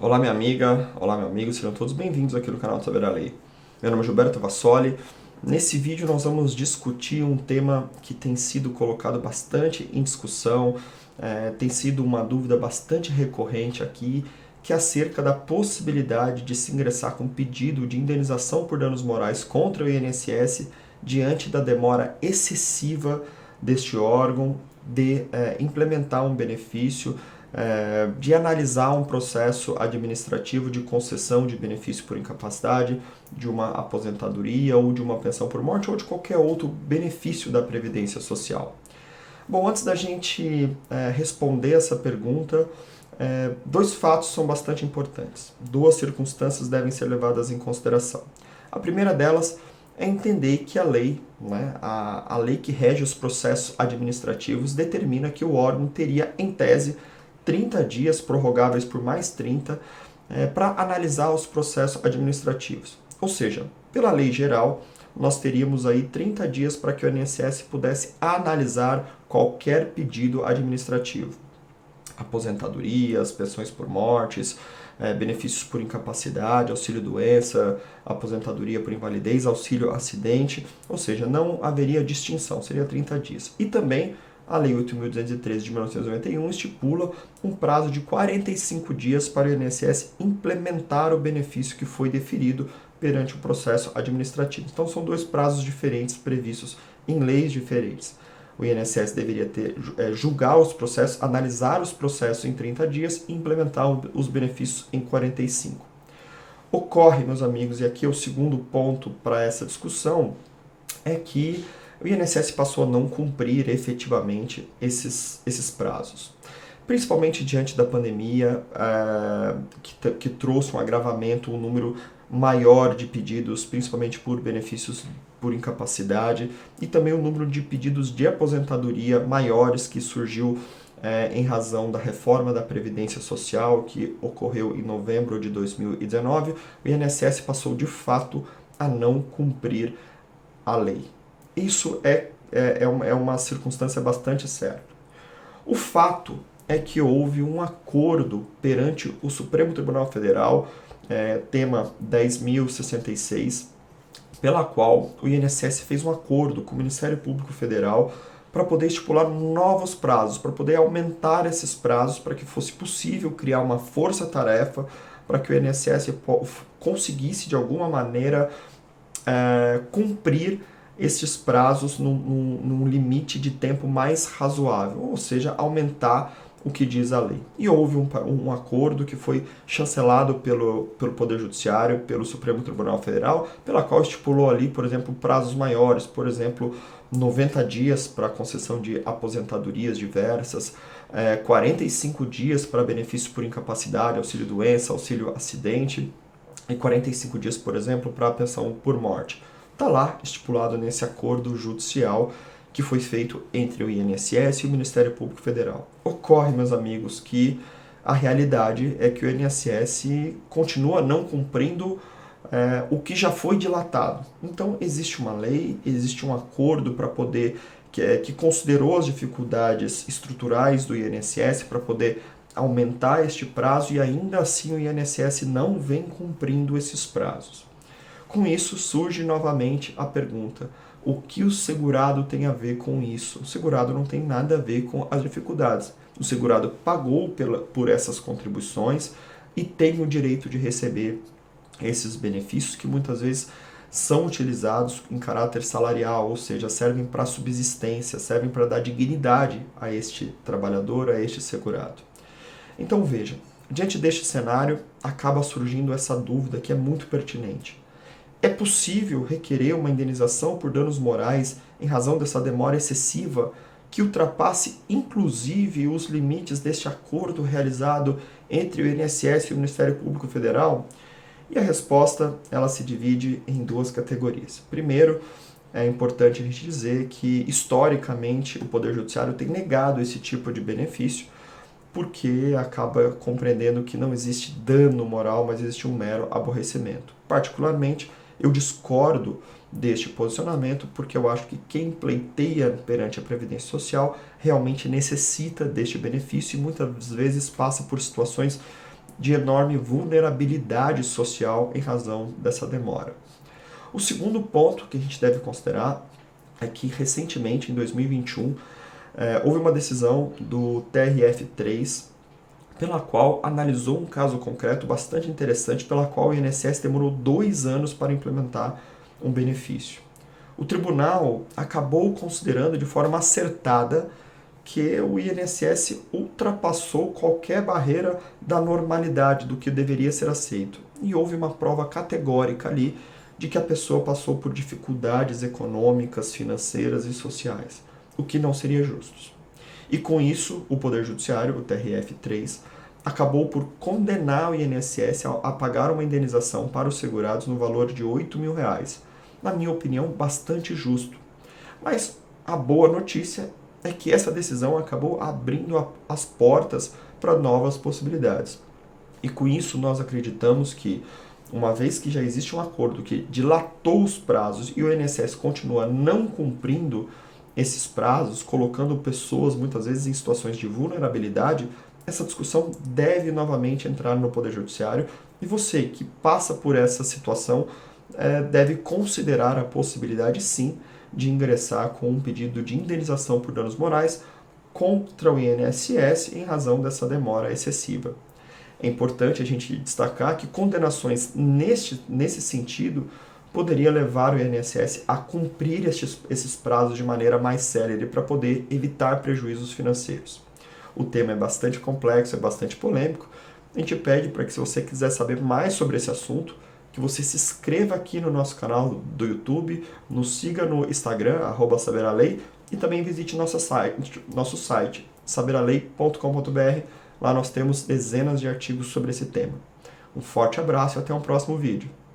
Olá, minha amiga, olá, meu amigo, sejam todos bem-vindos aqui no canal do Saber a Lei. Meu nome é Gilberto Vassoli. Nesse vídeo nós vamos discutir um tema que tem sido colocado bastante em discussão, tem sido uma dúvida bastante recorrente aqui, que é acerca da possibilidade de se ingressar com pedido de indenização por danos morais contra o INSS diante da demora excessiva deste órgão de implementar um benefício, de analisar um processo administrativo de concessão de benefício por incapacidade, de uma aposentadoria ou de uma pensão por morte ou de qualquer outro benefício da Previdência Social. Bom, antes da gente responder essa pergunta, dois fatos são bastante importantes. Duas circunstâncias devem ser levadas em consideração. A primeira delas é entender que a lei, a lei que rege os processos administrativos, determina que o órgão teria, em tese, 30 dias, prorrogáveis por mais 30, para analisar os processos administrativos. Ou seja, pela lei geral, nós teríamos aí 30 dias para que o INSS pudesse analisar qualquer pedido administrativo. Aposentadorias, pensões por mortes, benefícios por incapacidade, auxílio-doença, aposentadoria por invalidez, auxílio-acidente, ou seja, não haveria distinção, seria 30 dias. E também a Lei 8.213 de 1991 estipula um prazo de 45 dias para o INSS implementar o benefício que foi deferido perante o processo administrativo. Então são dois prazos diferentes previstos em leis diferentes. O INSS deveria julgar os processos, analisar os processos em 30 dias e implementar os benefícios em 45. Ocorre, meus amigos, e aqui é o segundo ponto para essa discussão, é que o INSS passou a não cumprir efetivamente esses prazos. Principalmente diante da pandemia, que trouxe um agravamento, um número maior de pedidos, principalmente por benefícios por incapacidade, e também o número de pedidos de aposentadoria maiores que surgiu em razão da reforma da Previdência Social, que ocorreu em novembro de 2019, o INSS passou de fato a não cumprir a lei. Isso é uma circunstância bastante certa. O fato é que houve um acordo perante o Supremo Tribunal Federal, tema 10.066, pela qual o INSS fez um acordo com o Ministério Público Federal para poder estipular novos prazos, para poder aumentar esses prazos, para que fosse possível criar uma força-tarefa, para que o INSS conseguisse, de alguma maneira, cumprir esses prazos num limite de tempo mais razoável, ou seja, aumentar o que diz a lei. E houve um acordo que foi chancelado pelo Poder Judiciário, pelo Supremo Tribunal Federal, pela qual estipulou ali, por exemplo, prazos maiores, por exemplo, 90 dias para concessão de aposentadorias diversas, 45 dias para benefício por incapacidade, auxílio-doença, auxílio-acidente, e 45 dias, por exemplo, para a pensão por morte. Está lá estipulado nesse acordo judicial que foi feito entre o INSS e o Ministério Público Federal. Ocorre, meus amigos, que a realidade é que o INSS continua não cumprindo o que já foi dilatado. Então, existe uma lei, existe um acordo para poder que considerou as dificuldades estruturais do INSS para poder aumentar este prazo e ainda assim o INSS não vem cumprindo esses prazos. Com isso, surge novamente a pergunta: o que o segurado tem a ver com isso? O segurado não tem nada a ver com as dificuldades. O segurado pagou por essas contribuições e tem o direito de receber esses benefícios que muitas vezes são utilizados em caráter salarial, ou seja, servem para subsistência, servem para dar dignidade a este trabalhador, a este segurado. Então veja, diante deste cenário, acaba surgindo essa dúvida que é muito pertinente. É possível requerer uma indenização por danos morais em razão dessa demora excessiva que ultrapasse inclusive os limites deste acordo realizado entre o INSS e o Ministério Público Federal? E a resposta ela se divide em duas categorias. Primeiro, é importante a gente dizer que, historicamente, o Poder Judiciário tem negado esse tipo de benefício porque acaba compreendendo que não existe dano moral, mas existe um mero aborrecimento. Particularmente, eu discordo deste posicionamento porque eu acho que quem pleiteia perante a Previdência Social realmente necessita deste benefício e muitas vezes passa por situações de enorme vulnerabilidade social em razão dessa demora. O segundo ponto que a gente deve considerar é que recentemente, em 2021, houve uma decisão do TRF3 pela qual analisou um caso concreto bastante interessante, pela qual o INSS demorou 2 anos para implementar um benefício. O tribunal acabou considerando de forma acertada que o INSS ultrapassou qualquer barreira da normalidade, do que deveria ser aceito. E houve uma prova categórica ali de que a pessoa passou por dificuldades econômicas, financeiras e sociais, o que não seria justo. E com isso, o Poder Judiciário, o TRF3, acabou por condenar o INSS a pagar uma indenização para os segurados no valor de R$ 8.000. Na minha opinião, bastante justo. Mas a boa notícia é que essa decisão acabou abrindo as portas para novas possibilidades. E com isso nós acreditamos que, uma vez que já existe um acordo que dilatou os prazos e o INSS continua não cumprindo esses prazos, colocando pessoas muitas vezes em situações de vulnerabilidade, essa discussão deve novamente entrar no Poder Judiciário e você que passa por essa situação deve considerar a possibilidade sim de ingressar com um pedido de indenização por danos morais contra o INSS em razão dessa demora excessiva. É importante a gente destacar que condenações nesse sentido poderia levar o INSS a cumprir esses prazos de maneira mais célere para poder evitar prejuízos financeiros. O tema é bastante complexo, é bastante polêmico. A gente pede para que, se você quiser saber mais sobre esse assunto, que você se inscreva aqui no nosso canal do YouTube, nos siga no Instagram, @saberalei, e também visite nosso site saberalei.com.br. Lá nós temos dezenas de artigos sobre esse tema. Um forte abraço e até um próximo vídeo.